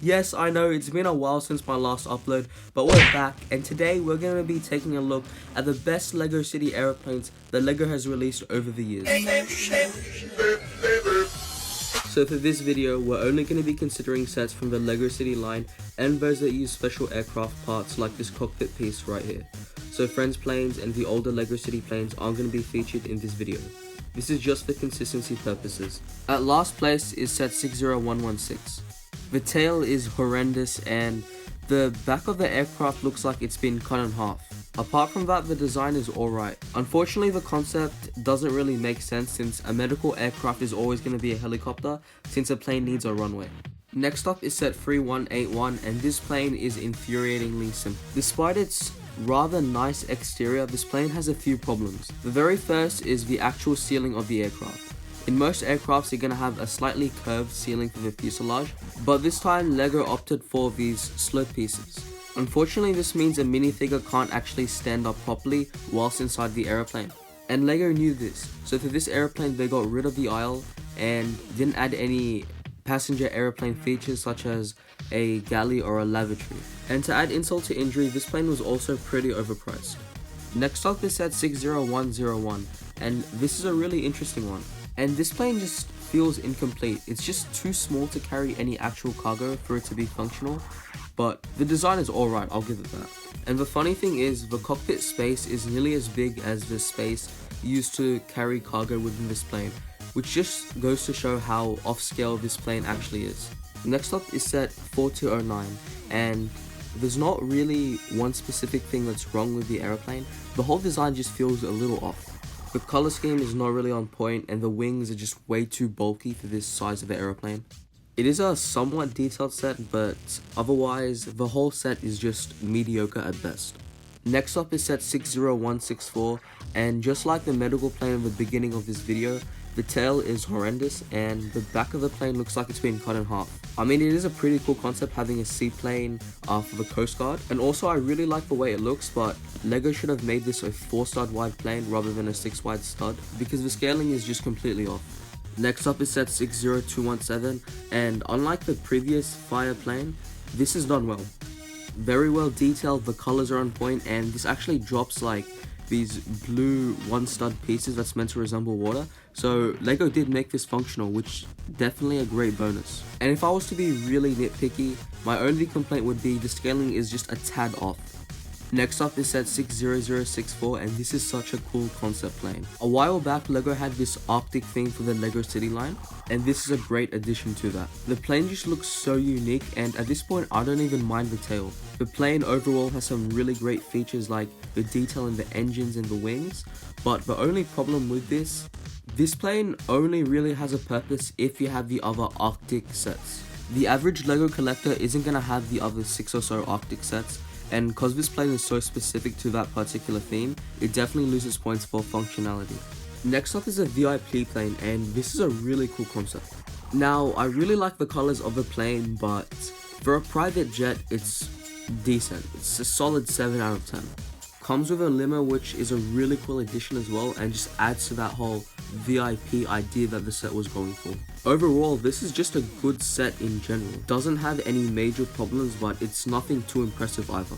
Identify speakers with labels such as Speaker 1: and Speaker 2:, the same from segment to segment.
Speaker 1: Yes, I know it's been a while since my last upload, but we're back, and today we're going to be taking a look at the best LEGO City airplanes that LEGO has released over the years. So for this video, we're only going to be considering sets from the LEGO City line and those that use special aircraft parts like this cockpit piece right here. So Friends planes and the older LEGO City planes aren't going to be featured in this video. This is just for consistency purposes. At last place is set 60116. The tail is horrendous and the back of the aircraft looks like it's been cut in half. Apart from that, the design is alright. Unfortunately, the concept doesn't really make sense since a medical aircraft is always going to be a helicopter since a plane needs a runway. Next up is set 3181 and this plane is infuriatingly simple. Despite its rather nice exterior, this plane has a few problems. The very first is the actual ceiling of the aircraft. In most aircrafts, you're going to have a slightly curved ceiling for the fuselage, but this time LEGO opted for these slope pieces. Unfortunately, this means a minifigure can't actually stand up properly whilst inside the airplane. And LEGO knew this, so for this airplane they got rid of the aisle and didn't add any passenger airplane features such as a galley or a lavatory. And to add insult to injury, this plane was also pretty overpriced. Next up is set 60101, and this is a really interesting one. And this plane just feels incomplete. It's just too small to carry any actual cargo for it to be functional, but the design is alright, I'll give it that. And the funny thing is, the cockpit space is nearly as big as the space used to carry cargo within this plane, which just goes to show how off-scale this plane actually is. Next up is set 4209, and there's not really one specific thing that's wrong with the airplane. The whole design just feels a little off. The color scheme is not really on point and the wings are just way too bulky for this size of an aeroplane. It is a somewhat detailed set, but otherwise the whole set is just mediocre at best. Next up is set 60164, and just like the medical plane at the beginning of this video, the tail is horrendous and the back of the plane looks like it's been cut in half. I mean, it is a pretty cool concept having a seaplane for the Coast Guard, and also I really like the way it looks, but LEGO should have made this a 4-stud wide plane rather than a 6 wide stud because the scaling is just completely off. Next up is set 60217, and unlike the previous fire plane, this is done well. Very well detailed, the colors are on point, and this actually drops like these blue 1-stud pieces that's meant to resemble water, so LEGO did make this functional, which definitely a great bonus. And if I was to be really nitpicky, my only complaint would be the scaling is just a tad off. Next up is set 60064, and this is such a cool concept plane. A while back, LEGO had this Arctic theme for the LEGO City line, and this is a great addition to that. The plane just looks so unique, and at this point I don't even mind the tail. The plane overall has some really great features like the detail in the engines and the wings, but the only problem with this plane only really has a purpose if you have the other Arctic sets. The average LEGO collector isn't going to have the other 6 or so Arctic sets, and because this plane is so specific to that particular theme, it definitely loses points for functionality. Next up is a VIP plane, and this is a really cool concept. Now, I really like the colors of the plane, but for a private jet, it's decent. It's a solid 7 out of 10. Comes with a limo, which is a really cool addition as well, and just adds to that whole VIP idea that the set was going for. Overall, this is just a good set in general. Doesn't have any major problems, but it's nothing too impressive either.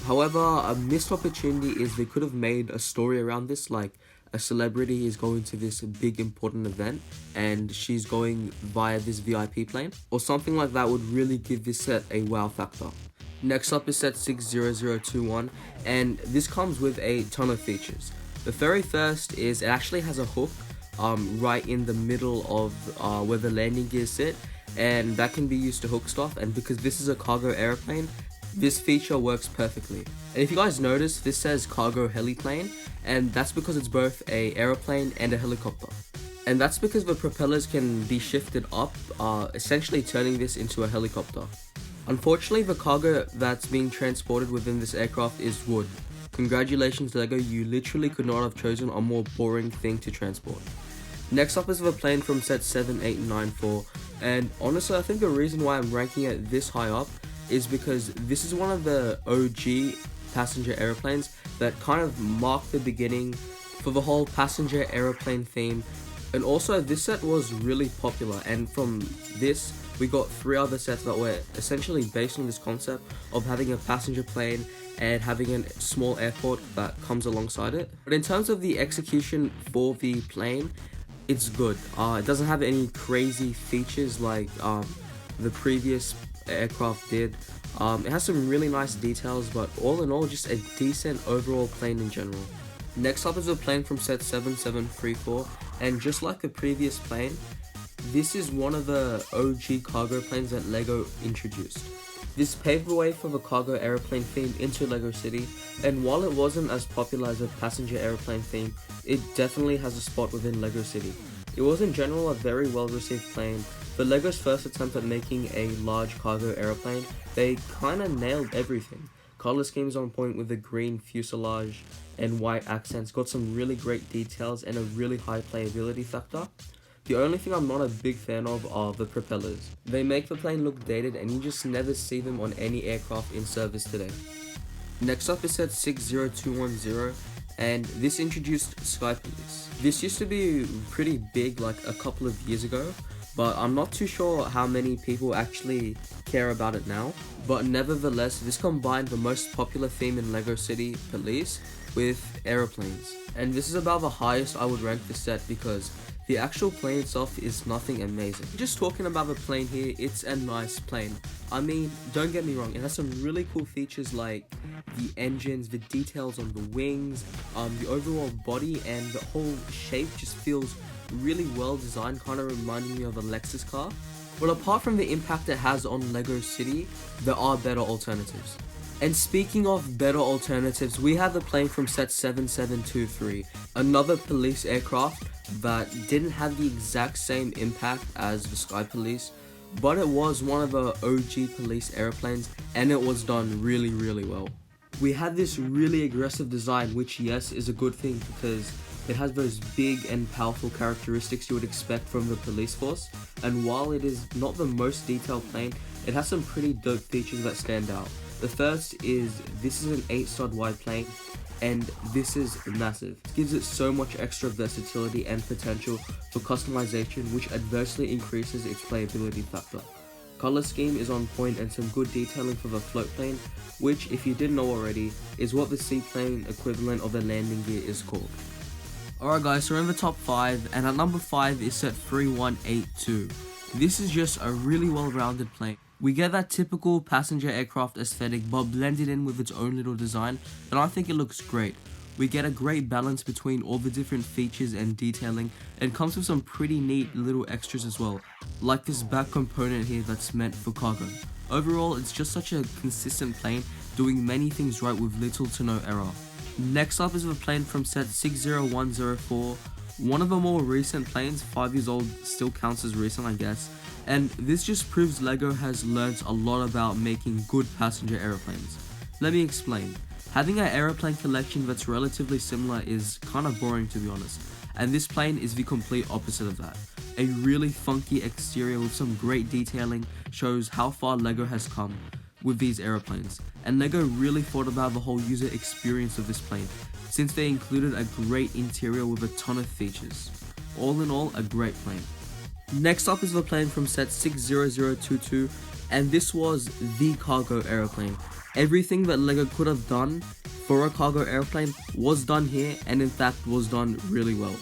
Speaker 1: However, a missed opportunity is they could have made a story around this, like a celebrity is going to this big important event and she's going via this VIP plane, or something like that would really give this set a wow factor. Next up is set 60021, and this comes with a ton of features. The very first is it actually has a hook right in the middle of where the landing gears sit, and that can be used to hook stuff, and because this is a cargo airplane, this feature works perfectly. And if you guys notice, this says cargo heliplane, and that's because it's both a aeroplane and a helicopter. And that's because the propellers can be shifted up, essentially turning this into a helicopter. Unfortunately, the cargo that's being transported within this aircraft is wood. Congratulations LEGO, you literally could not have chosen a more boring thing to transport. Next up is the plane from set 7894, and honestly I think the reason why I'm ranking it this high up is because this is one of the OG passenger airplanes that kind of marked the beginning for the whole passenger airplane theme, and also this set was really popular, and from this we got 3 other sets that were essentially based on this concept of having a passenger plane and having a small airport that comes alongside it. But in terms of the execution for the plane, it's good. It doesn't have any crazy features like the previous aircraft did. It has some really nice details, but all in all, just a decent overall plane in general. Next up is a plane from set 7734, and just like the previous plane, this is one of the OG cargo planes that LEGO introduced. This paved the way for the cargo aeroplane theme into LEGO City, and while it wasn't as popular as a passenger aeroplane theme, it definitely has a spot within LEGO City. It was in general a very well received plane. For LEGO's first attempt at making a large cargo aeroplane, they kinda nailed everything. Color schemes on point with the green fuselage and white accents, got some really great details and a really high playability factor. The only thing I'm not a big fan of are the propellers. They make the plane look dated and you just never see them on any aircraft in service today. Next up is set 60210, and this introduced Sky Police. This used to be pretty big like a couple of years ago, but I'm not too sure how many people actually care about it now. But nevertheless, this combined the most popular theme in LEGO City, Police, with aeroplanes. And this is about the highest I would rank the set because the actual plane itself is nothing amazing. Just talking about the plane here, it's a nice plane. I mean, don't get me wrong, it has some really cool features like the engines, the details on the wings, the overall body, and the whole shape just feels really well designed, kind of reminding me of a Lexus car. But apart from the impact it has on LEGO City, there are better alternatives. And speaking of better alternatives, we have the plane from set 7723, another police aircraft that didn't have the exact same impact as the Sky Police, but it was one of the OG police airplanes and it was done really well. We had this really aggressive design, which yes is a good thing because it has those big and powerful characteristics you would expect from the police force, and while it is not the most detailed plane, it has some pretty dope features that stand out. The first is this is an 8-stud wide plane, and this is massive. It gives it so much extra versatility and potential for customization, which adversely increases its playability factor. Color scheme is on point and some good detailing for the float plane, which if you didn't know already, is what the seaplane equivalent of the landing gear is called. Alright guys, so we're in the top 5, and at number 5 is set 3182. This is just a really well-rounded plane. We get that typical passenger aircraft aesthetic but blended in with its own little design, and I think it looks great. We get a great balance between all the different features and detailing, and comes with some pretty neat little extras as well, like this back component here that's meant for cargo. Overall, it's just such a consistent plane, doing many things right with little to no error. Next up is the plane from set 60104, one of the more recent planes, 5 years old, still counts as recent I guess, and this just proves LEGO has learnt a lot about making good passenger aeroplanes. Let me explain. Having an aeroplane collection that's relatively similar is kinda boring to be honest, and this plane is the complete opposite of that. A really funky exterior with some great detailing shows how far LEGO has come with these aeroplanes, and LEGO really thought about the whole user experience of this plane, since they included a great interior with a ton of features. All in all, a great plane. Next up is the plane from set 60022, and this was the cargo airplane. Everything that LEGO could have done for a cargo airplane was done here, and in fact was done really well.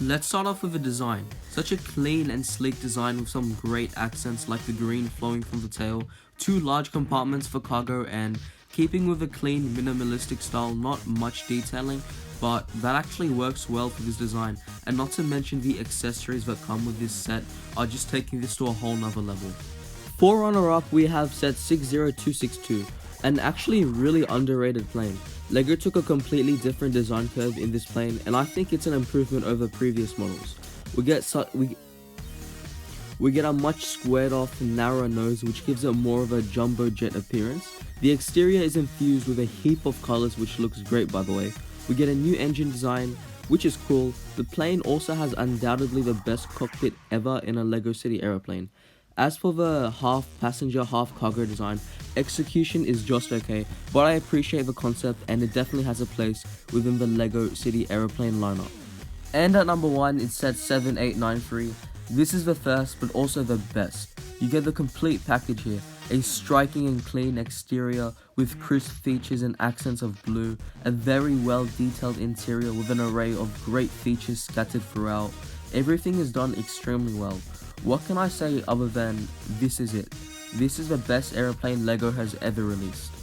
Speaker 1: Let's start off with the design. Such a clean and sleek design with some great accents like the green flowing from the tail, 2 large compartments for cargo, and keeping with a clean minimalistic style, not much detailing, but that actually works well for this design, and not to mention the accessories that come with this set are just taking this to a whole nother level. For runner-up we have set 60262, an actually really underrated plane. LEGO took a completely different design curve in this plane, and I think it's an improvement over previous models. We get a much squared off, narrower nose which gives it more of a jumbo jet appearance. The exterior is infused with a heap of colors which looks great by the way. We get a new engine design, which is cool. The plane also has undoubtedly the best cockpit ever in a LEGO City aeroplane. As for the half passenger, half cargo design, execution is just okay, but I appreciate the concept and it definitely has a place within the LEGO City aeroplane lineup. And at number 1 it's set 7893. This is the first, but also the best. You get the complete package here, a striking and clean exterior with crisp features and accents of blue, a very well detailed interior with an array of great features scattered throughout. Everything is done extremely well. What can I say other than this is it? This is the best aeroplane LEGO has ever released.